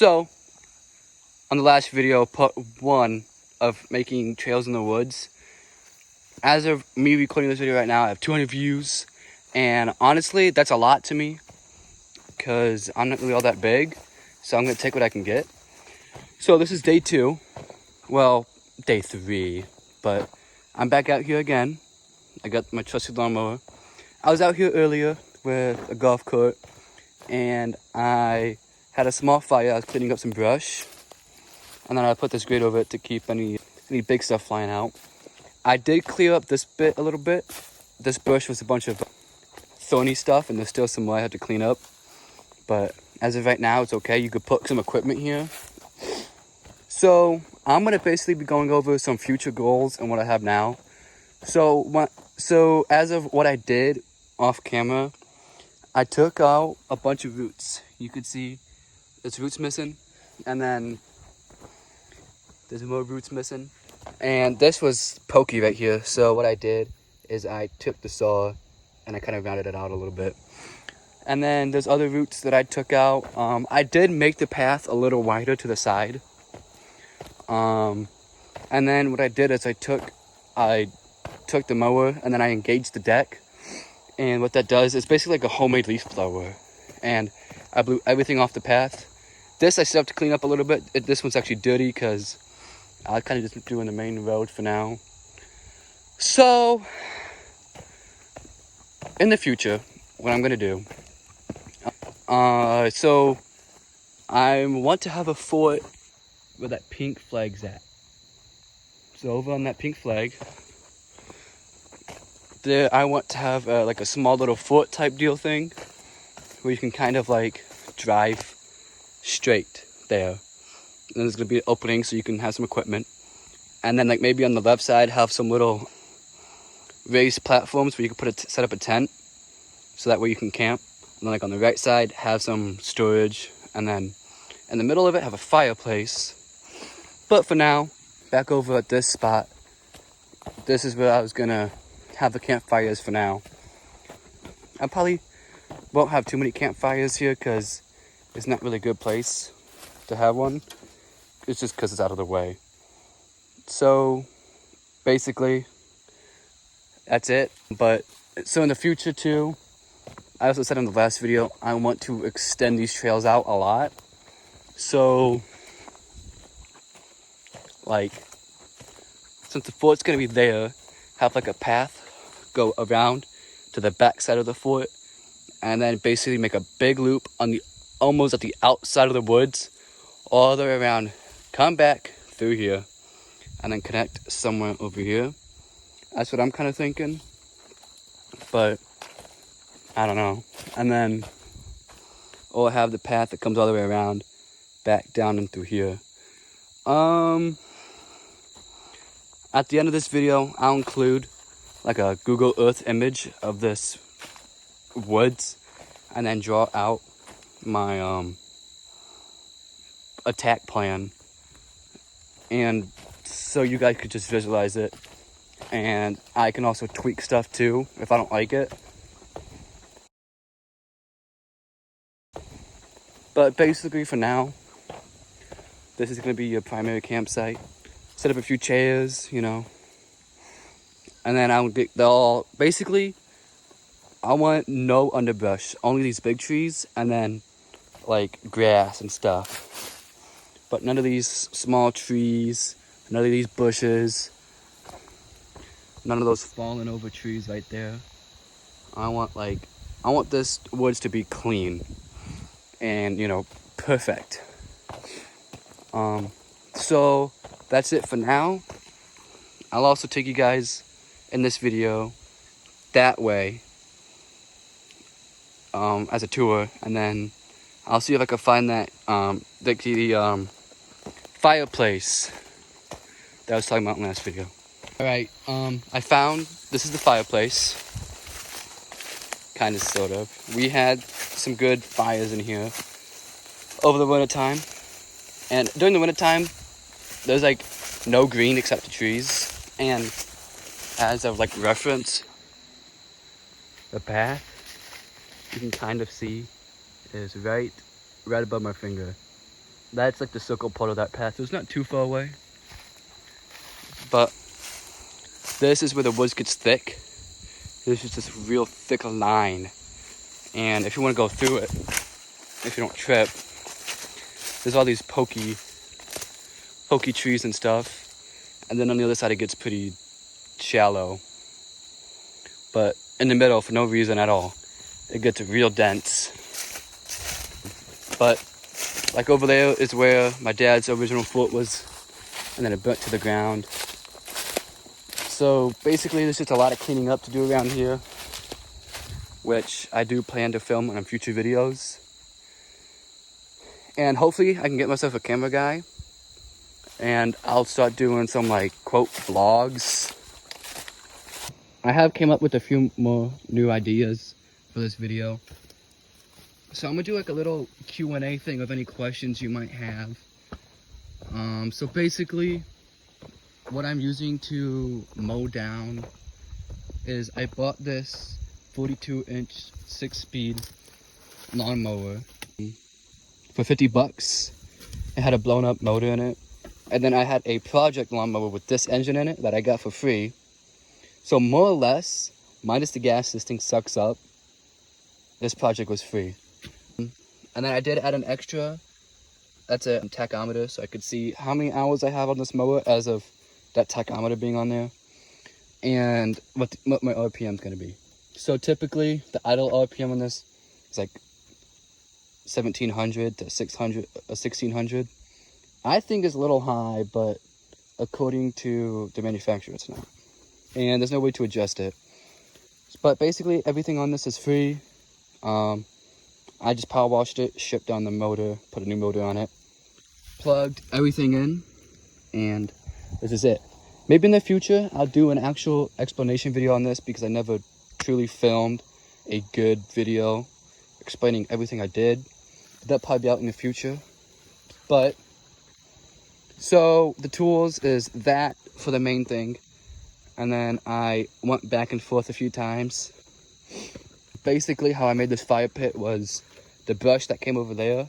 So, on the last video, part 1 of making trails in the woods, as of me recording this video right now, I have 200 views, and honestly, that's a lot to me, because I'm not really all that big, so I'm going to take what I can get. So this is day 2, well, day 3, but I'm back out here again. I got my trusty lawnmower. I was out here earlier with a golf cart, and I had a small fire. I was cleaning up some brush, and then I put this grate over it to keep any big stuff flying out. I did clear up this bit a little bit. This bush was a bunch of thorny stuff, and there's still some more I have to clean up. But as of right now, it's okay. You could put some equipment here. So I'm gonna basically be going over some future goals and what I have now. So as of what I did off camera, I took out a bunch of roots. You could see there's roots missing, and then there's more roots missing. And this was pokey right here. So what I did is I took the saw and I kind of rounded it out a little bit. And then there's other roots that I took out. I did make the path a little wider to the side. And then what I did is I took the mower and then I engaged the deck. And what that does is basically like a homemade leaf blower. And I blew everything off the path. This I still have to clean up a little bit. This one's actually dirty because I kind of just doing the main road for now. So in the future, what I'm gonna do. So I want to have a fort where that pink flag's at. So over on that pink flag, there I want to have like a small little fort type deal thing, where you can kind of like drive straight there. And there's gonna be an opening so you can have some equipment. And then like maybe on the left side have some little raised platforms where you can set up a tent, so that way you can camp. And then like on the right side have some storage, and then in the middle of it have a fireplace. But for now, back over at this spot, this is where I was gonna have the campfires for now. I probably won't have too many campfires here because it's not really a good place to have one. It's just because it's out of the way. So basically that's it. But so in the future too, I also said in the last video, I want to extend these trails out a lot. So like, since the fort's gonna be there, have like a path go around to the back side of the fort, and then basically make a big loop on the almost at the outside of the woods, all the way around, come back through here, and then connect somewhere over here. That's what I'm kind of thinking, but I don't know. And then or have the path that comes all the way around, back down and through here. At the end of this video, I'll include like a Google Earth image of this woods, and then draw out my attack plan, and so you guys could just visualize it. And I can also tweak stuff too if I don't like it. But basically for now, this is going to be your primary campsite. Set up a few chairs, you know. And then basically, I want no underbrush, only these big trees, and then like grass and stuff. But none of these small trees, none of these bushes, none of those fallen over trees right there. I want this woods to be clean and, you know, perfect. So that's it for now. I'll also take you guys in this video that way as a tour, and then I'll see if I can find that the fireplace that I was talking about in the last video. All right, I found this is the fireplace, kind of, sort of. We had some good fires in here over the winter time, and during the winter time there's like no green except the trees. And as of like reference, the path you can kind of see is right above my finger. That's like the circle part of that path. So it's not too far away. But this is where the woods gets thick. There's just this real thick line. And if you want to go through it, if you don't trip, there's all these pokey trees and stuff. And then on the other side, it gets pretty shallow. But in the middle, for no reason at all, it gets real dense. But like over there is where my dad's original fort was, and then it burnt to the ground. So basically, there's just a lot of cleaning up to do around here, which I do plan to film on future videos. And hopefully I can get myself a camera guy, and I'll start doing some like quote vlogs. I have came up with a few more new ideas for this video. So I'm gonna do like a little Q&A thing of any questions you might have. So basically, what I'm using to mow down is I bought this 42-inch 6-speed lawnmower for 50 bucks. It had a blown up motor in it. And then I had a project lawnmower with this engine in it that I got for free. So more or less, minus the gas, this thing sucks up. This project was free. And then I did add an extra, that's a tachometer, so I could see how many hours I have on this mower as of that tachometer being on there, and what my RPM is going to be. So typically, the idle RPM on this is like 1700 to 600, 1600. I think it's a little high, but according to the manufacturer, it's not. And there's no way to adjust it. But basically, everything on this is free. I just power washed it, shipped down the motor, put a new motor on it, plugged everything in, and this is it. Maybe in the future, I'll do an actual explanation video on this because I never truly filmed a good video explaining everything I did. That'll probably be out in the future. But, so the tools is that for the main thing. And then I went back and forth a few times. Basically, how I made this fire pit was the brush that came over there.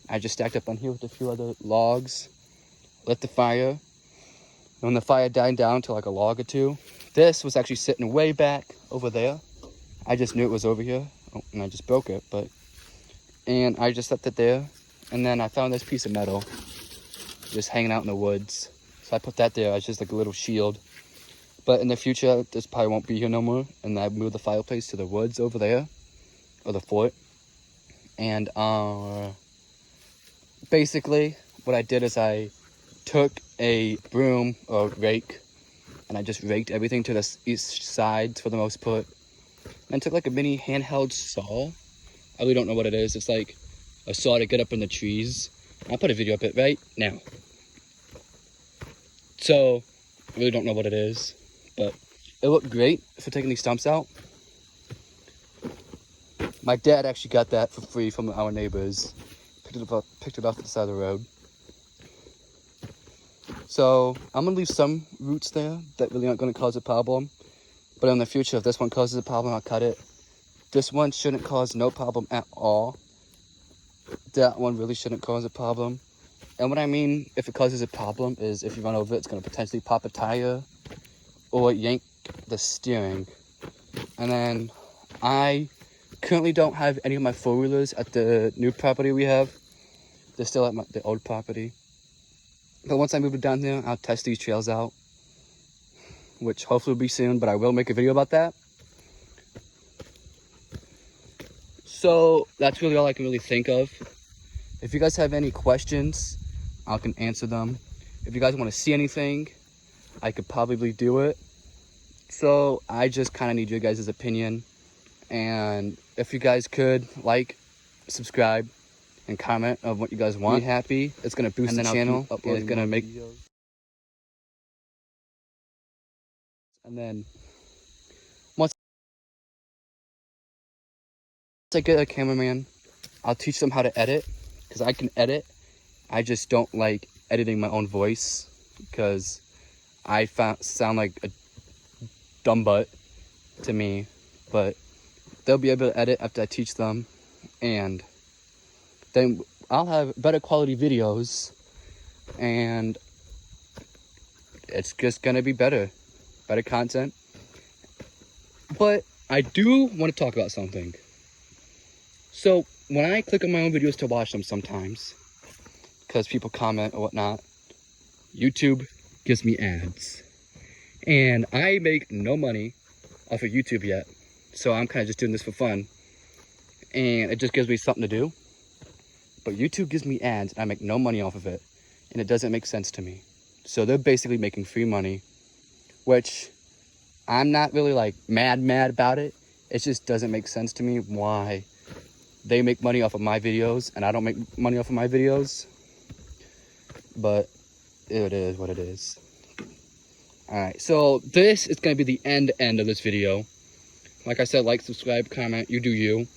I just stacked up on here with a few other logs, lit the fire. When the fire died down to like a log or two, this was actually sitting way back over there. I just knew it was over here, and I just broke it, and I just left it there. And then I found this piece of metal just hanging out in the woods. So I put that there as just like a little shield. But in the future, this probably won't be here no more. And I moved the fireplace to the woods over there, or the fort. And basically, what I did is I took a broom or rake, and I just raked everything to the east sides for the most part. And took like a mini handheld saw. I really don't know what it is. It's like a saw to get up in the trees. I'll put a video up it right now. So, I really don't know what it is, but it looked great for taking these stumps out. My dad actually got that for free from our neighbors. Picked it off at the side of the road. So I'm gonna leave some roots there that really aren't gonna cause a problem. But in the future, if this one causes a problem, I'll cut it. This one shouldn't cause no problem at all. That one really shouldn't cause a problem. And what I mean, if it causes a problem, is if you run over it, it's gonna potentially pop a tire or yank the steering. And then I currently don't have any of my four-wheelers at the new property we have. They're still at the old property. But once I move it down there, I'll test these trails out, which hopefully will be soon, but I will make a video about that. So that's really all I can really think of. If you guys have any questions, I can answer them. If you guys want to see anything, I could probably do it. So I just kind of need your guys' opinion. And if you guys could like, subscribe, and comment of what you guys want, be happy. It's going to boost the channel, and it's going to make videos. And then once I get a cameraman, I'll teach them how to edit, because I can edit. I just don't like editing my own voice, because I sound like a dumb butt to me. But they'll be able to edit after I teach them, and then I'll have better quality videos, and it's just gonna be better content. But I do want to talk about something. So when I click on my own videos to watch them sometimes, because people comment or whatnot, YouTube gives me ads. And I make no money off of YouTube yet. So I'm kind of just doing this for fun. And it just gives me something to do. But YouTube gives me ads and I make no money off of it. And it doesn't make sense to me. So they're basically making free money, which I'm not really like mad about it. It just doesn't make sense to me why they make money off of my videos and I don't make money off of my videos. But it is what it is. Alright, so this is going to be the end of this video. Like I said, like, subscribe, comment, you do you.